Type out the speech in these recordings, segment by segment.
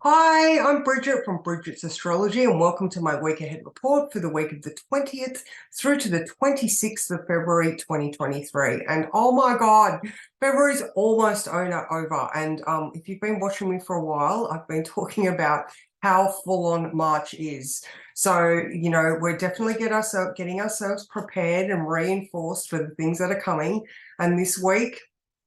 Hi, I'm Bridget from Bridget's Astrology, and welcome to my week ahead report for the week of the 20th through to the 26th of February 2023. And oh my God, February's almost over. And if you've been watching me for a while, I've been talking about how full on March is. So, we're definitely getting ourselves prepared and reinforced for the things that are coming. And this week,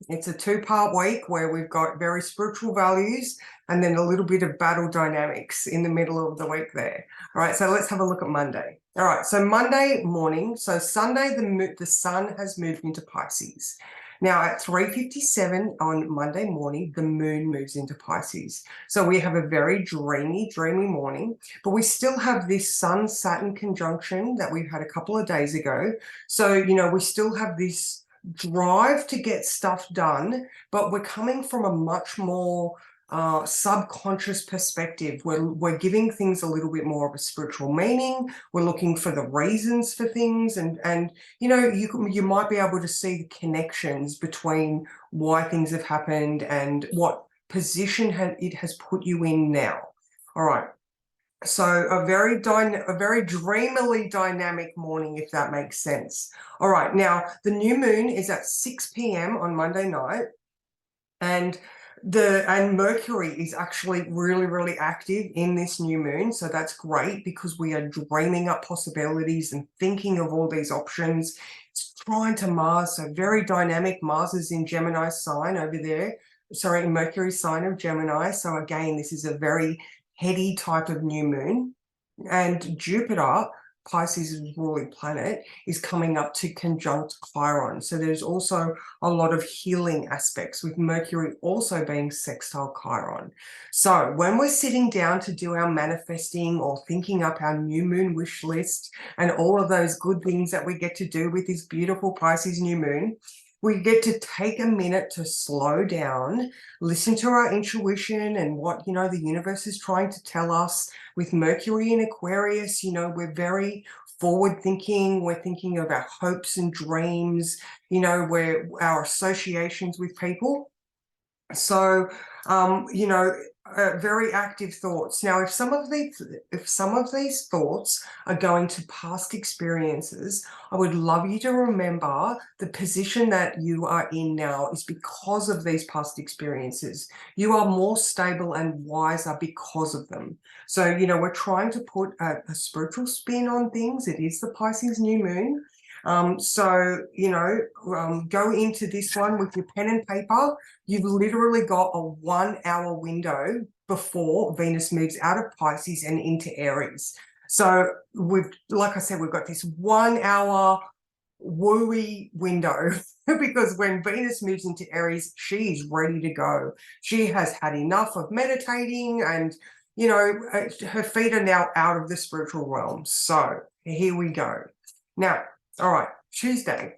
it's a two-part week where we've got very spiritual values and then a little bit of battle dynamics in the middle of the week there. All right, so let's have a look at Monday. All right, so Monday morning, so Sunday, the sun has moved into Pisces. Now at 3:57 on Monday morning, the moon moves into Pisces. So we have a very dreamy morning, but we still have this Sun-Saturn conjunction that we've had a couple of days ago. So, we still have this drive to get stuff done, but we're coming from a much more subconscious perspective. We're giving things a little bit more of a spiritual meaning. We're looking for the reasons for things, and you might be able to see the connections between why things have happened and what position it has put you in now. All right. So a very dreamily dynamic morning, if that makes sense. All right, now the new moon is at 6 p.m. on Monday night, and Mercury is actually really active in this new moon. So that's great because we are dreaming up possibilities and thinking of all these options. It's trine to Mars, so very dynamic. Mars is in Gemini sign over there. Sorry, Mercury sign of Gemini. So again, this is a very heady type of new moon. And Jupiter, Pisces' ruling planet, is coming up to conjunct Chiron. So there's also a lot of healing aspects, with Mercury also being sextile Chiron. So when we're sitting down to do our manifesting or thinking up our new moon wish list and all of those good things that we get to do with this beautiful Pisces new moon, we get to take a minute to slow down, listen to our intuition and what, the universe is trying to tell us. With Mercury in Aquarius, we're very forward thinking. We're thinking of our hopes and dreams, where our associations with people. So, very active thoughts. Now, if some of these thoughts are going to past experiences, I would love you to remember the position that you are in now is because of these past experiences. You are more stable and wiser because of them. So, we're trying to put a spiritual spin on things. It is the Pisces new moon. Go into this one with your pen and paper. You've literally got a 1 hour window before Venus moves out of Pisces and into Aries. So like I said, we've got this 1 hour wooey window because when Venus moves into Aries, she's ready to go. She has had enough of meditating and, her feet are now out of the spiritual realm. So here we go. Now, all right, Tuesday.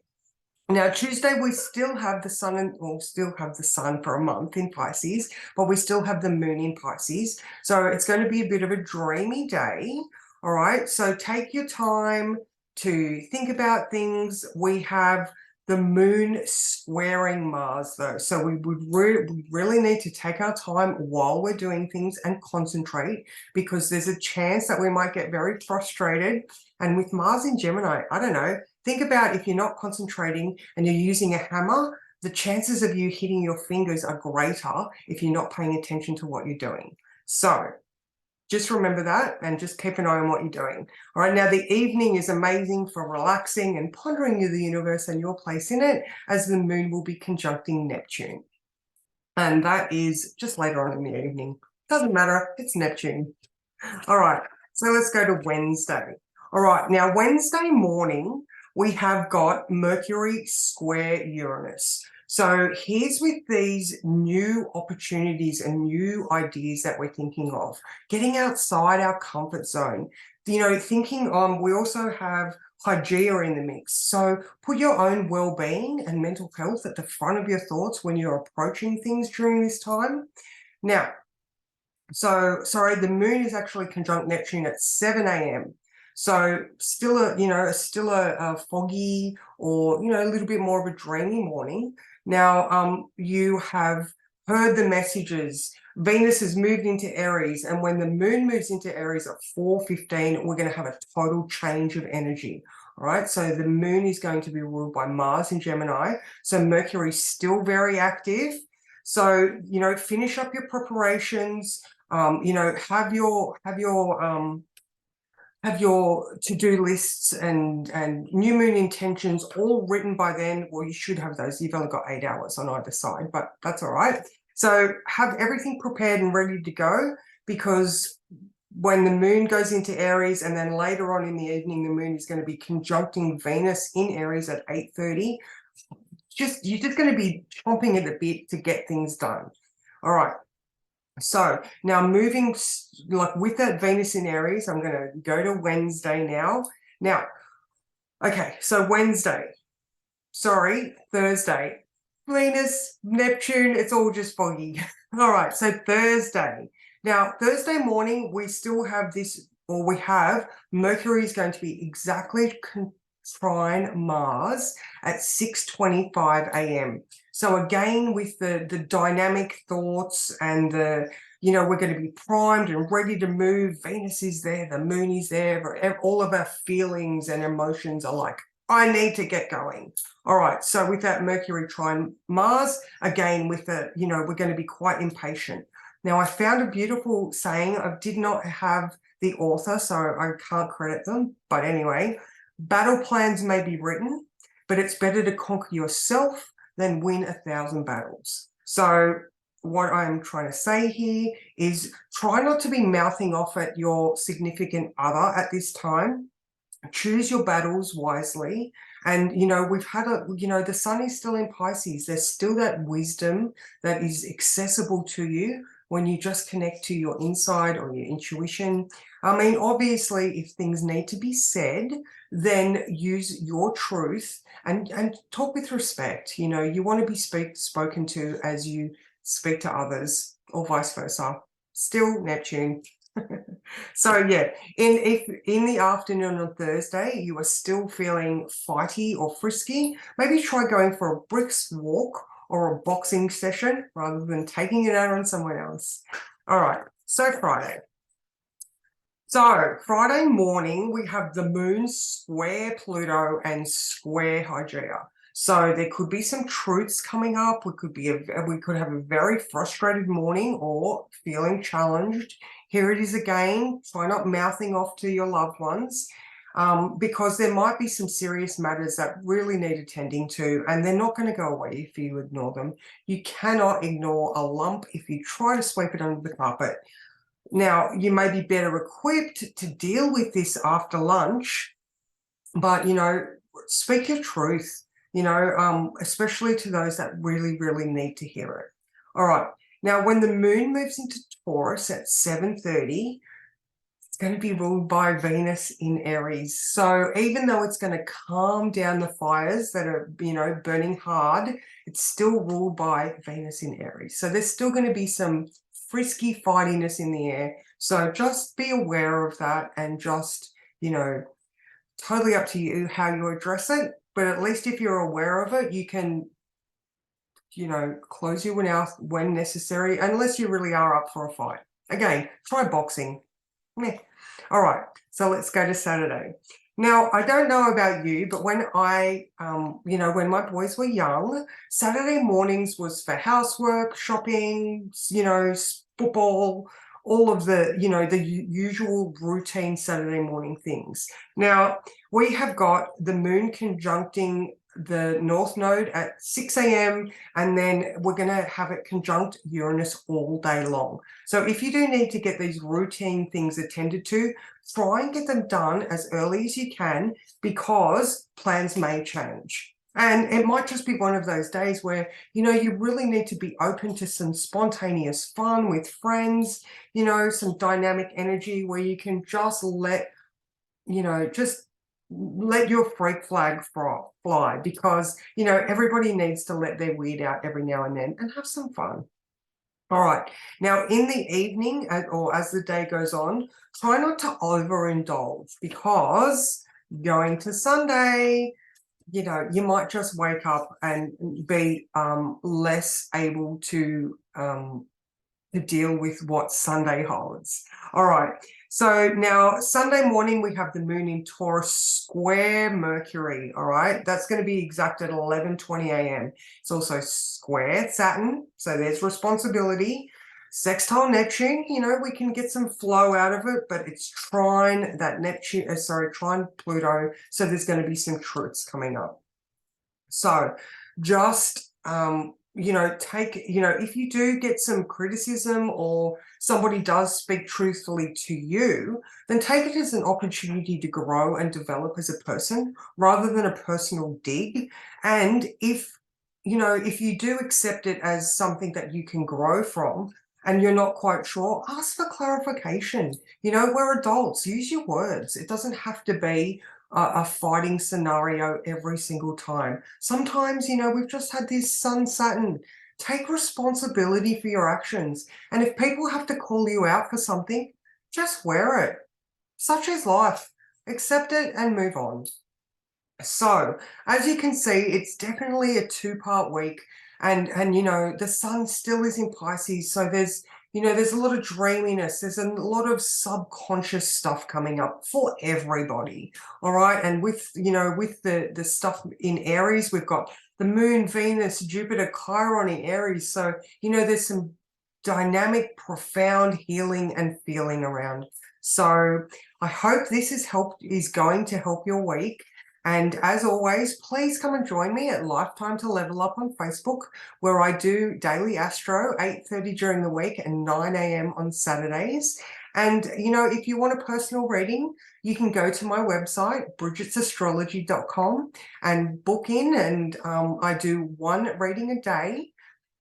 Now, Tuesday, we still have the sun, and we'll still have the sun for a month in Pisces, but we still have the moon in Pisces. So it's going to be a bit of a dreamy day. All right, so take your time to think about things. We have the moon squaring Mars, though. So we really need to take our time while we're doing things and concentrate, because there's a chance that we might get very frustrated. And with Mars in Gemini, I don't know, think about if you're not concentrating and you're using a hammer, the chances of you hitting your fingers are greater if you're not paying attention to what you're doing. So just remember that and just keep an eye on what you're doing. All right, now the evening is amazing for relaxing and pondering the universe and your place in it, as the moon will be conjuncting Neptune. And that is just later on in the evening. Doesn't matter, it's Neptune. All right, so let's go to Wednesday. All right, now Wednesday morning, we have got Mercury square Uranus. So here's with these new opportunities and new ideas that we're thinking of, getting outside our comfort zone, thinking we also have Hygeia in the mix. So put your own well-being and mental health at the front of your thoughts when you're approaching things during this time. Now, the moon is actually conjunct Neptune at 7 a.m. So still a foggy or, a little bit more of a dreamy morning. Now, you have heard the messages. Venus has moved into Aries, and when the moon moves into Aries at 4:15, we're going to have a total change of energy. All right, so the moon is going to be ruled by Mars in Gemini. So Mercury's still very active. So, finish up your preparations. Have your to-do lists and new moon intentions all written by then. Well, you should have those. You've only got 8 hours on either side, but that's all right. So have everything prepared and ready to go, because when the moon goes into Aries, and then later on in the evening, the moon is going to be conjuncting Venus in Aries at 8:30. You're just going to be chomping at the bit to get things done. All right. So now moving with that Venus in Aries, I'm going to go to Wednesday now. Now, okay, so Thursday, Venus, Neptune, it's all just foggy. All right, so Thursday. Now, Thursday morning, we still have Mercury is going to be exactly trine Mars at 6:25 a.m. So again, with the dynamic thoughts and we're going to be primed and ready to move. Venus is there, the moon is there, all of our feelings and emotions are like, I need to get going. All right, so with that Mercury trine Mars, again, we're going to be quite impatient. Now, I found a beautiful saying. I did not have the author, so I can't credit them. But anyway, battle plans may be written, but it's better to conquer yourself than win 1,000 battles. So what I'm trying to say here is try not to be mouthing off at your significant other at this time. Choose your battles wisely. And, we've had the sun is still in Pisces. There's still that wisdom that is accessible to you when you just connect to your inside or your intuition. I mean, obviously, if things need to be said, then use your truth and talk with respect. You want to be spoken to as you speak to others, or vice versa. Still Neptune. So yeah, if in the afternoon on Thursday you are still feeling fighty or frisky, maybe try going for a brisk walk or a boxing session rather than taking it out on someone else. All right, so Friday. So Friday morning, we have the moon square Pluto and square Hygeia. So there could be some truths coming up. We could have a very frustrated morning or feeling challenged. Here it is again. Try not mouthing off to your loved ones, because there might be some serious matters that really need attending to, and they're not going to go away if you ignore them. You cannot ignore a lump if you try to sweep it under the carpet. Now, you may be better equipped to deal with this after lunch, but, speak your truth, especially to those that really, really need to hear it. All right. Now, when the moon moves into Taurus at 7:30, it's going to be ruled by Venus in Aries. So even though it's going to calm down the fires that are, burning hard, it's still ruled by Venus in Aries. So there's still going to be some frisky fightiness in the air. So just be aware of that, and just, totally up to you how you address it. But at least if you're aware of it, you can, close your mouth when necessary, unless you really are up for a fight. Again, try boxing. Meh. All right, so let's go to Saturday. Now, I don't know about you, but when when my boys were young, Saturday mornings was for housework, shopping, football, all of the, the usual routine Saturday morning things. Now, we have got the moon conjuncting the North Node at 6 a.m. and then we're going to have it conjunct Uranus all day long. So if you do need to get these routine things attended to, try and get them done as early as you can, because plans may change. And it might just be one of those days where, you really need to be open to some spontaneous fun with friends, some dynamic energy where you can just let your freak flag fly, because, everybody needs to let their weird out every now and then and have some fun. All right. Now, in the evening or as the day goes on, try not to overindulge, because going to Sunday, you know, you might just wake up and be less able to deal with what Sunday holds. All right. So now Sunday morning, we have the moon in Taurus square Mercury. All right. That's going to be exact at 11:20 a.m. It's also square Saturn. So there's responsibility. Sextile Neptune, you know, we can get some flow out of it, but it's trine that Neptune, trine Pluto. So there's going to be some truths coming up. So just, you know, if you do get some criticism or somebody does speak truthfully to you, then take it as an opportunity to grow and develop as a person rather than a personal dig. And if you do accept it as something that you can grow from and you're not quite sure, ask for clarification. You know, we're adults, use your words. It doesn't have to be a fighting scenario every single time. Sometimes, you know, we've just had this Sun Saturn. Take responsibility for your actions. And if people have to call you out for something, just wear it. Such is life. Accept it and move on. So, as you can see, it's definitely a two-part week. And you know, the sun still is in Pisces, so there's a lot of dreaminess, there's a lot of subconscious stuff coming up for everybody. All right. And with the stuff in Aries, we've got the moon, Venus, Jupiter, Chiron in Aries. So, you know, there's some dynamic, profound healing and feeling around. So I hope this is going to help your week. And as always, please come and join me at Lifetime to Level Up on Facebook, where I do daily astro, 8:30 during the week and 9 a.m. on Saturdays. And, you know, if you want a personal reading, you can go to my website, bridgetsastrology.com, and book in. And I do one reading a day,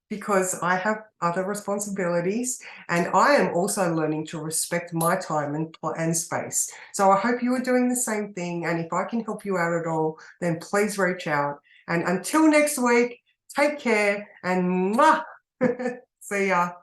because I have other responsibilities, and I am also learning to respect my time and space. So I hope you are doing the same thing, and if I can help you out at all, then please reach out. And until next week, take care and mwah! See ya.